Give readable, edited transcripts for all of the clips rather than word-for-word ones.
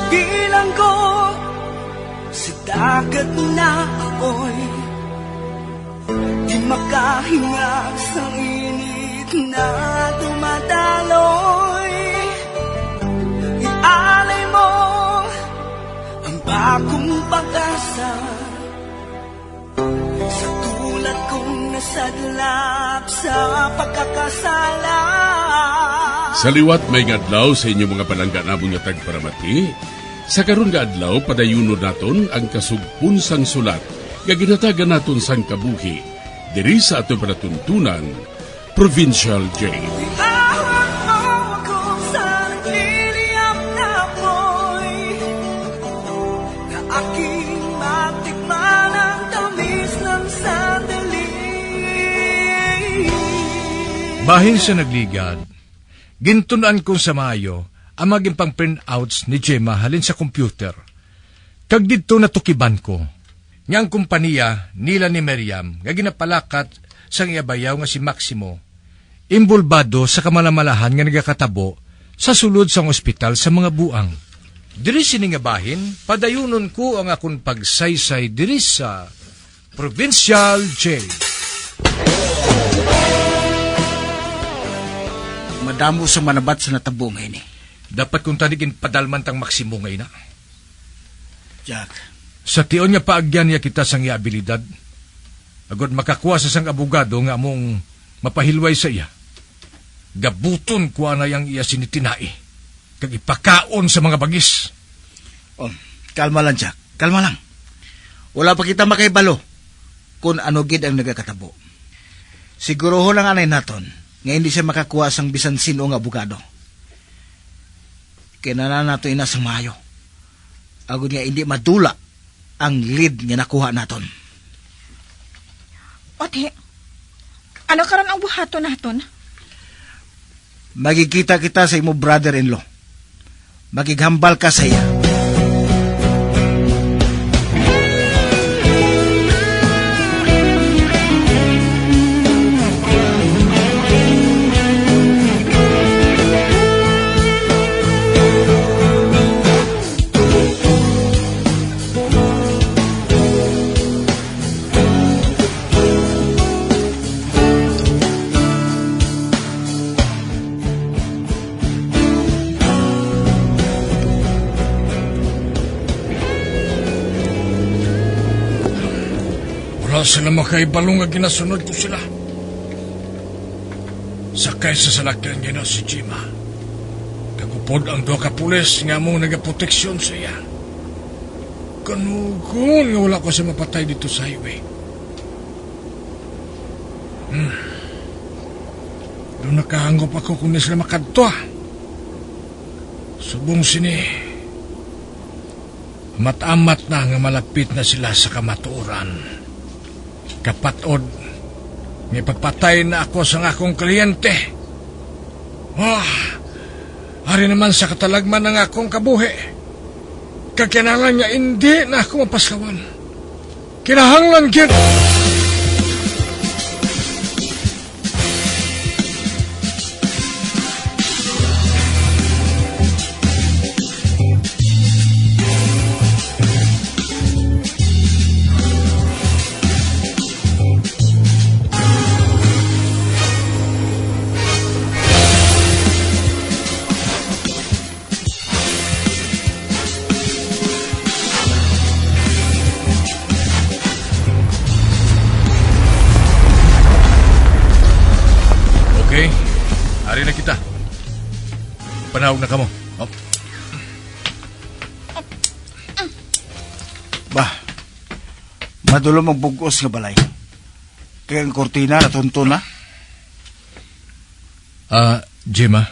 Bilang ko sa dagat na ako'y di makahinga sa init na dumadaloy. Ialay mo ang bagong pag-asa sa tulad kong nasadlap sa pagkakasala. Sa liwat may adlaw sa inyong mga palangga namong nga tagparamati. Sa karon nga adlaw padayunon naton ang kasugpunsang sulat nga ginatagan naton sang kabuhi diri sa ato panatuntunan Provincial Jail. Ihawak mo ako sa nagliliyap na apoy na aking matikman ang tamis ng sandali. Bahin sa nagligad, gintunan kong sa Mayo ang maging pang printouts ni Gemma halin sa computer. Kag dito natukiban ko, ngang kumpanya nila ni Miriam nga ginapalakat sang iabayaw nga si Maximo, imbulbado sa kamalamalahan nga nagakatabo sa sulod sang ospital sa mga buang. Diri sini nga bahin, padayunon ko ang akong pagsaysay diri sa Provincial Jail. Madamo sa manabat sa natabo ngayon eh. Dapat kong tanigin padalman tang Maximo ngayon na. Jack, Sa tion nga paagyan niya kita sang iya abilidad, agad makakuha sa sang abogado nga among mapahilway sa iya. Gabuton kuha na yang iya sinitinai, kag ipakaon sa mga bagis. kalma lang Jack, kalma lang. Wala pa kita makaibalo kung ano gid ang nagakatabo. Siguroho lang anay naton nga hindi siya makakuha sang bisan sino nga abogado. Kinana nato ina sa Mayo. Agud nga hindi madula ang lead nga nakuha naton. Ote, ano karon ang buhato naton? Magikita kita sa imo brother-in-law. Magighambal ka sa iya. Wala sila makaibalong nga ginasunod ko sila. Sakay sa salakyan niya na si Gemma. Kagupod ang doha ka pulis nga mong nagaproteksyon sa iya. Kanugon nga wala ko siya mapatay dito sa highway. Doon nakahangop ako kung na sila makadto. Subong sini. Mat-amat na nga malapit na sila sa kamatuoran. Kapatod, may pagpatay na ako sa akong kliyente. Hari naman sa katalagman ng akong kabuhi. Kakinahanglan niya hindi na ako mapasawan. Kinahanglan gid. Okay, hari na kita. Panahog na kamo. Oh. Bah, madulo magbugos nga balay. Kaya ang kortina natunto na. Gemma,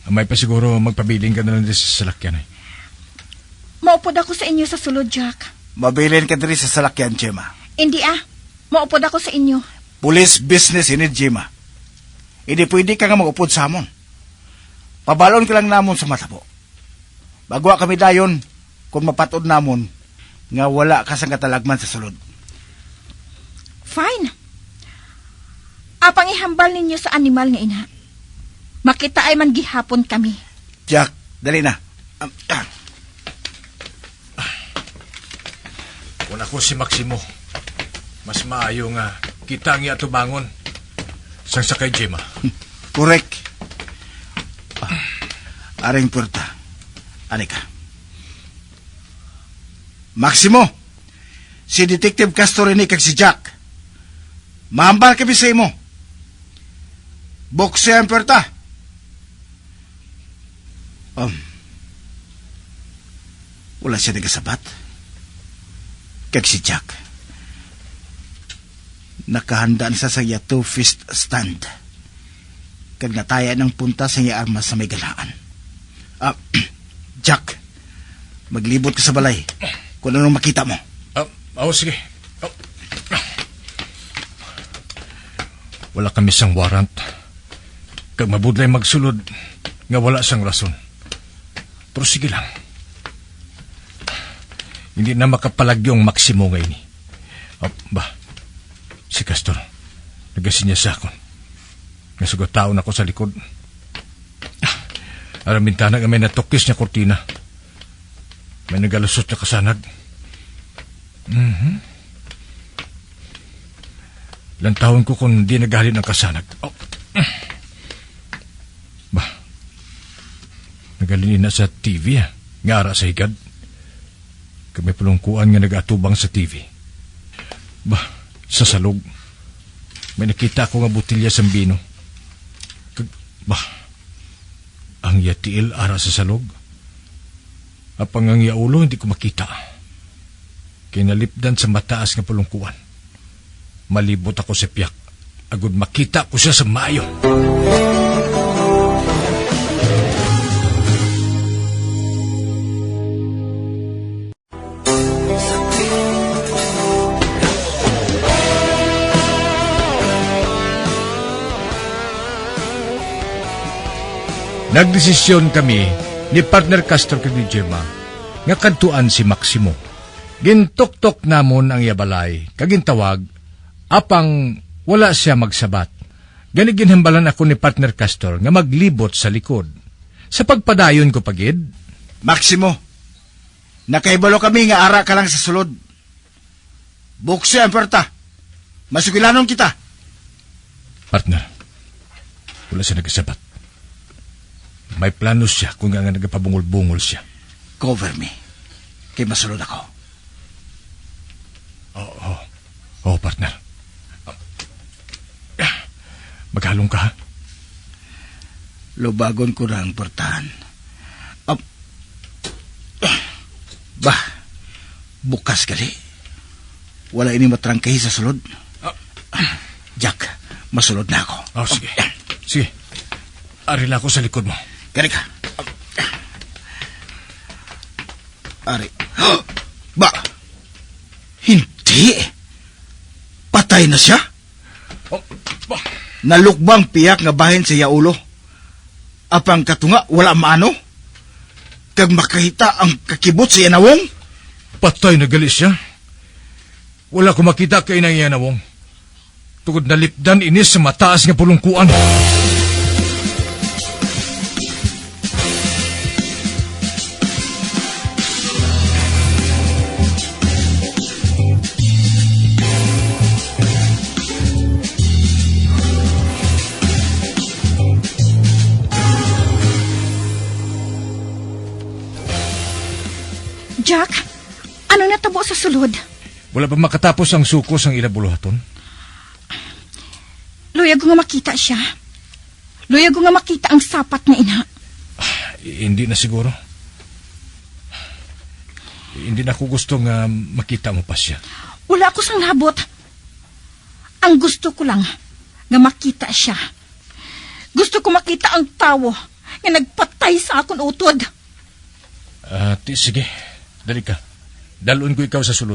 may pa siguro magpabiling ka na lang sa salakyan eh. Maupod ako sa inyo sa sulod, Jack. Mabilin ka diri sa salakyan, Gemma. Hindi maupod ako sa inyo. Police business ini, Gemma. Hindi pwede ka nga mag-upod sa amon. Pabalon ka lang namon sa matabo. Bagwa kami dayon kung mapatod namon nga wala ka sa katalagman sa sulod. Fine. Apang ihambal ninyo sa animal nga ina. Makita ay man gihapon kami. Jack, dali na. Kung ako si Maximo, mas maayo nga kita ang ato bangon sang sa kay Gemma. Correct. Aring puerta. Anika. Maximo, si Detective Castor ini kag si Jack. Mahambal kami sa imo. Bukse ang puerta. Wala siya nagasabat. Kag si Jack. Nakahanda na sa iya two-fist stand. Kag nataya ng punta sa iya armas sa may galaan. Jack, maglibot ka sa balay kung anong makita mo. Sige. Wala kami sang warrant. Kag mabudlay magsulod nga wala sang rason. Pero sige lang. Hindi na makapalagyong Maximo ngayon. Si Castor, nagasinya sa akon. Nasugataon ako sa likod. Aram bintana nga may natukis niya kortina. May nagalusot na kasanag. Ilang taon ko kung di naghalin ang kasanag. Nagalinin na sa TV, nga ara sa higad. Kami pulungkuan nga nag-atubang sa TV. Sa salog. May nakita ko nga butilya sa bino. Ang yatiil ara sa salog. Apang ang yaulo hindi ko makita. Kinalipdan sa mataas nga pulungkuan. Malibot ako sa piyak. Agud makita ko siya sa mayo. Nagdesisyon kami ni partner Castor kag ni Gemma nga kadtuan si Maximo. Gintuktok namon ang yabalay kag gintawag apang wala siya magsabat. Gani ginhambalan ako ni partner Castor nga maglibot sa likod. Sa pagpadayon ko pagid, Maximo, nakaibalo kami nga ara ka lang sa sulod. Bukse ang puerta. Masugilanon kita. partner, wala siya nagsabat. May plano siya kung nga nagpabungol-bungol siya. Cover me. Kay masulod ako. Oo, partner. Maghalong ka, ha? Lubagon ko na ang portahan. Bukas gali. Wala ini matrangkahi sa sulod. Jack, masulod na ako. Sige. Sige. Arila ako sa likod mo. Kani ka. Ari. Hindi. Patay na siya. Nalukbang piyak nga bahin sa yaulo. Apang katunga wala maano. Kag makahita ang kakibot sa yanawong. Patay na gali siya. Wala ko makita kay nang yanawong. Tugod na lipdan inis sa mataas nga pulungkuan. Jack, ano natabo sa sulod? Wala pa makatapos ang sukos ang ilabuluhaton. Luyag ko nga makita siya. Luyag ko nga makita ang sapat na ina. Hindi na siguro. Hindi na ako gusto nga makita mo pa siya. Wala ako sang labot. Ang gusto ko lang nga makita siya. Gusto ko makita ang tawo nga nagpatay sa akong utod. Sige. Dali ka. Dalun ko ikaw sa sulod.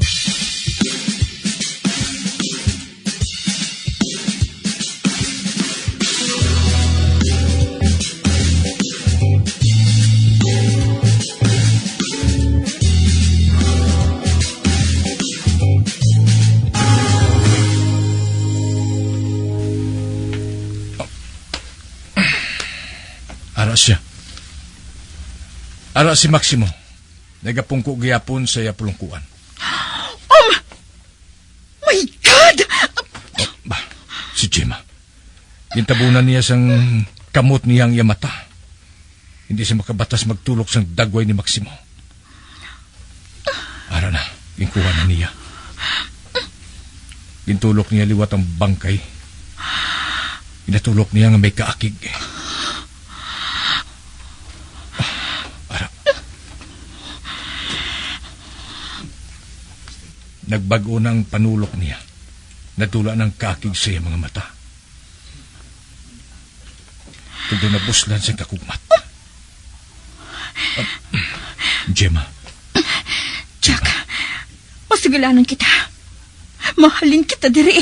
Ara siya. Ara si Maximo. Nagapungko gayapon sa iya pulungkuan. My God! Oh, bah, si Gemma. Gintabunan niya sang kamot niyang iya mata. Hindi siya makabatas magtulok sang dagway ni Maximo. Ara na, ginkuha na niya. Gintulok niya liwat ang bangkay. Inatulok niya nga may kaakig. Ara. Nagbago ng panulok niya. Natula ng kaakig sa iya mga mata. Kung doon nabuslan sa kakugmat. Gemma. Jack, masigalanan kita. Mahalin kita diri.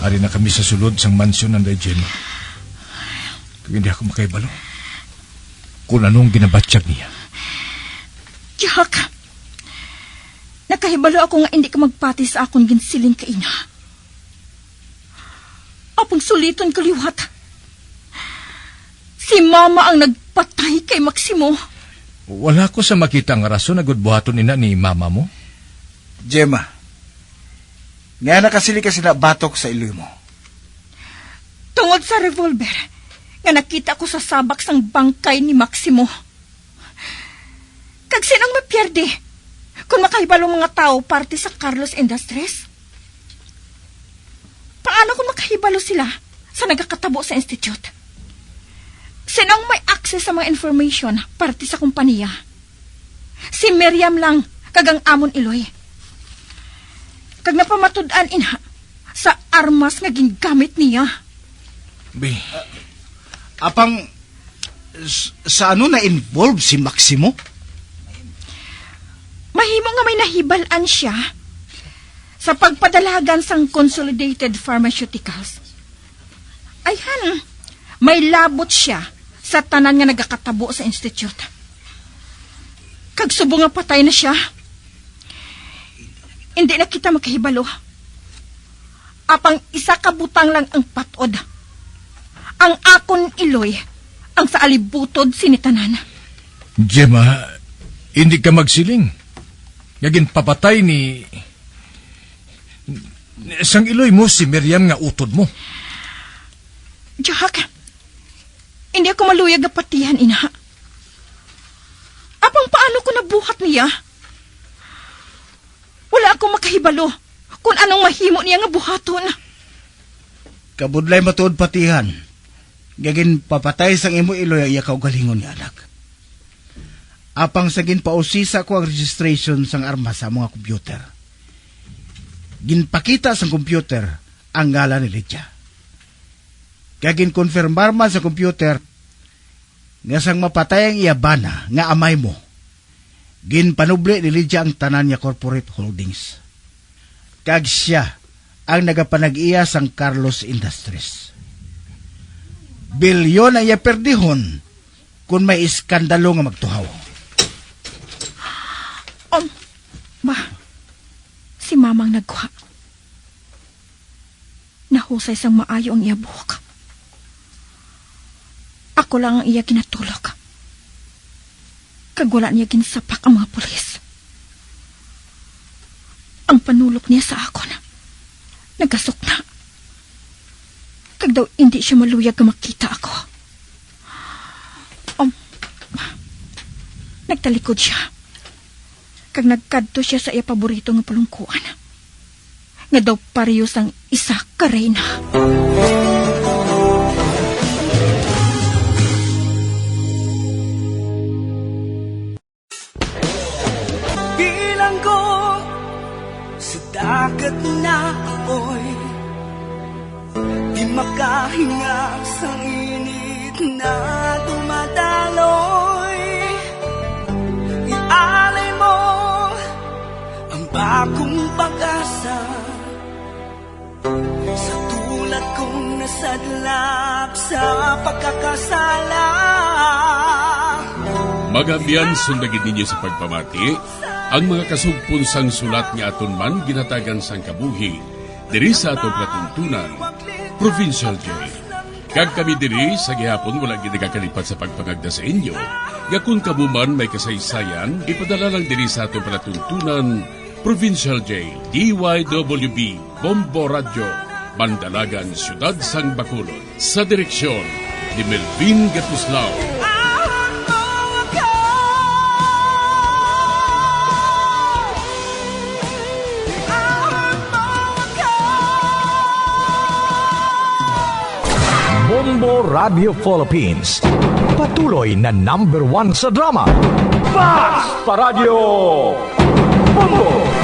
Ari na kami sa sulod sang mansyon ng Gemma. Kaya hindi ako makaibalo. Kung anong ginabatsyag niya. Jack, nakahibalo ako nga hindi ka magpati sa akong ginsiling ka ina. Apang suliton ko liwat. Si Mama ang nagpatay kay Maximo. Wala ko sa makita nga rason na gudbuhaton ina ni Mama mo. Gemma, nga nakasili ka sila batok sa iloy mo. Tungod sa revolver, nga nakita ko sa sabak sang bangkay ni Maximo. Kag sinang mapyerde kung makahibalong mga tao parte sa Carlos Industries? Paano kung makahibalo sila sa nagakatabo sa institute? Sinang may access sa mga information parte sa kumpanya? Si Miriam lang, kagang amon Iloy. Kag napamatud-an ina sa armas nga gingamit niya. Bi, Apang, sa ano na-involve si Maximo? Mahimo nga may nahibalan siya sa pagpadalagan sang Consolidated Pharmaceuticals. Ayhan, may labot siya sa tanan nga nagakatabo sa institute. Kag subo nga patay na siya. Hindi na kita makahibalo. Apang isa ka butang lang ang patod. Ang akon Iloy, ang sa alibutod sinitanan. Gemma, hindi ka magsiling. Ngagin papatay ni sang Iloy mo si Miriam nga utod mo. Jack, hindi ako maluyag na patihan, ina. Apang paano ko nabuhat niya? Wala akong makahibalo kung anong mahimo niya nga buhaton. Kabudlay matuod patihan. Gagin papatay sang imo Iloy iya kaugalingon ni anak. Apang sagin pausisa ko ang registration sang armas sa mga kompyuter. Ginpakita sang kompyuter ang ngalan ni Lydia. Gagin konfirmar man sa kompyuter nga sang mapatay ang iya bana nga amay mo. Ginpanuble ni Lydia ang tanan niya corporate holdings. Kag siya ang nagapanag-iya sang Carlos Industries. Bilyon ang iya perdihon kung may iskandalo nga magtuhaw. Si Mamang nagkuha. Nahusay sang maayo ang iya buhok. Ako lang ang iya kinatulog. Kag wala niya ginsapak ang mga pulis. Ang panulok niya sa akon, nagasok na. Kag daw hindi siya maluyag na makita ako. Nagtalikod siya. Kag nagkadto siya sa iya paborito nga palungkuan. Nga daw parehas ang isa ka reyna. Bilang ko sa dagat na apoy, di makahinga sa init na dumadaloy. Ialay mo ang akong pag-asa sa tulad kong nasadlap sa pagkakasala. Magabiyan sundagin ninyo sa pagpamati ang mga kasugpunsang sulat nga aton man ginatagan sang kabuhi diri sa atong katuntunan, Provincial Jail. Kag kami diri sa gihapon wala gid nagakalipat sa pagpangagda sa inyo. Nga kung kabuman may kasaysayan, ipadala lang diri sa atong palatuntunan, Provincial Jail, DYWB, Bombo Radio, Bandalagan, Siyudad Sang Bacolod. Sa direksyon ni Melvin Gatuslao. Bombo Radio Philippines. Patuloy na #1 sa drama. Basta Radio Bombo!